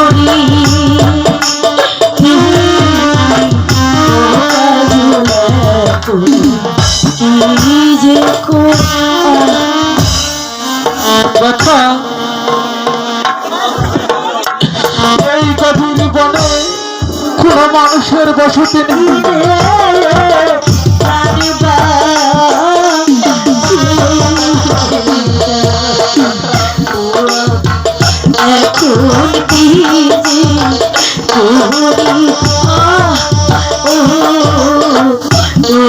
করি কি যে কথা এই গভীর বনে কোন মানুষের বসতি নেই। এখন কি যে করি ও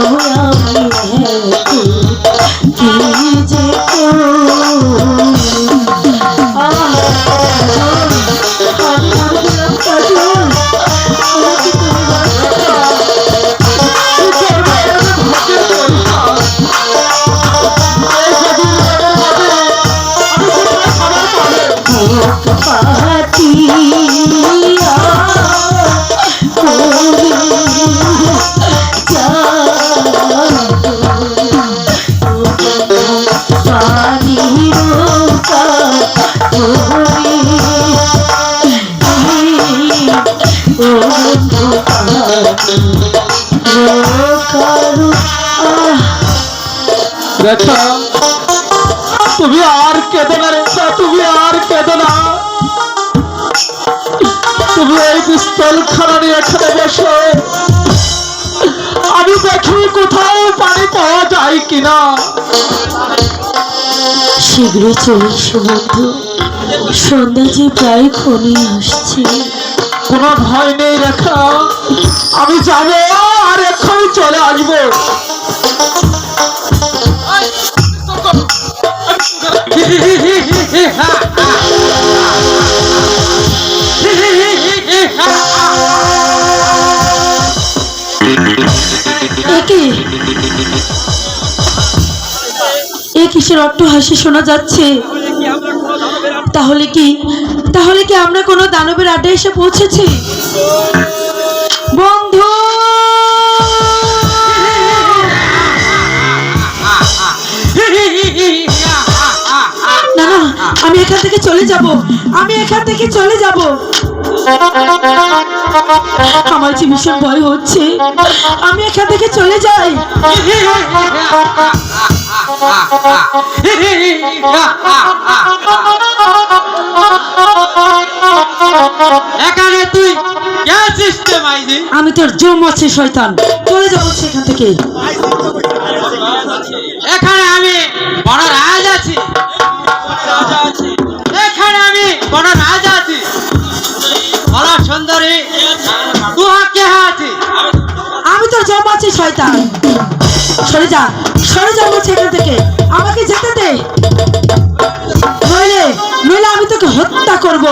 আমি কি যে রেখা তুমি আর কেঁদো না রেখা, তুমি আর কেঁদো না। তুমি এই পিস্তল খানা নিয়ে এখানে বসো, আমি দেখি কোথাও পানি পাওয়া যায় কিনা। শীঘ্রই চলে এসো বন্ধু, সন্ধ্যা যে প্রায় ঘনিয়ে আসছে। কোনো ভয় নেই রেখা, আমি যাবো আর এক্ষুনি চলে আসবো। এ কিসের অট্টহাসি শোনা যাচ্ছে? তাহলে কি আমরা কোনো দানবের আড্ডায় এসে পৌঁছেছি? বন্ধু না না, আমি এখান থেকে চলে যাব, আমি এখান থেকে চলে যাব। আমার যে ভীষণ ভয় হচ্ছে, আমি এখান থেকে চলে যাই। এখানে তুই আমি তোর জম আছে শয়তান, চলে যাবো সেখান থেকে। এখানে আমি বড় রাজ আছি, এখানে আমি বড় রাজ আছি, বড় সুন্দরী তুহা কে আছে? আমি তোর জম আছে শয়তান, সরে যা, সরে যা বলছি এখান থেকে, আমাকে যেতে দে, নইলে নইলে আমি তোকে হত্যা করব।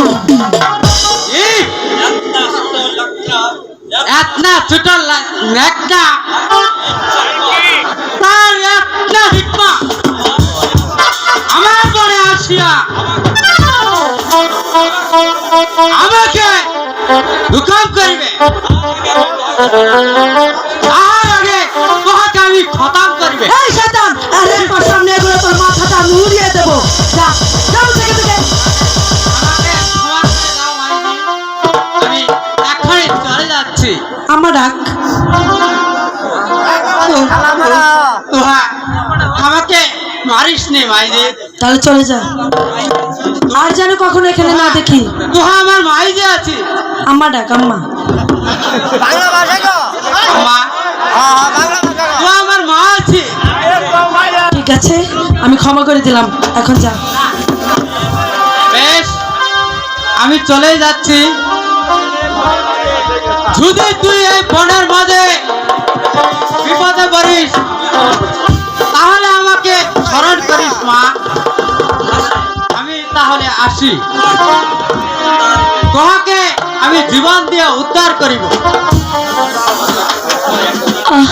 এতনা ছোট একটা তার একটা হিকমা আমার পরে আসিয়া আমাকে হুকুম করিবে, আর আগে তোমাকে আমি খতম করিবে। এই শয়তান, আরে তোর সামনে এগুলো তোর মাথাটা আমি উড়িয়ে দেব। যা, যাও থেকে থেকে। আমাকে ক্ষমা করে দাও মাইজি, আমি এখনই চলে যাচ্ছি। আমার ডাক তোহা আমাকে মারিস নে মাইজি, তাহলে চলে যা, আর যেন কখনো এখানে না দেখি। তোহা আমার মাইজি আছে। আম্মা ডাক, আম্মা। বাংলা ভাষা গো মা, বাংলা ভাষা তোহা আমার মা আছে। ঠিক আছে, আমি ক্ষমা করে দিলাম, এখন যা। বেশ, আমি চলে যাচ্ছি। যদি তুই এই বনের মাঝে বিপদে পড়িস তাহলে আমাকে স্মরণ করিস মা, আমি তাহলে আসি। তোমাকে আমি জীবন দিয়ে উদ্ধার করিব। আহ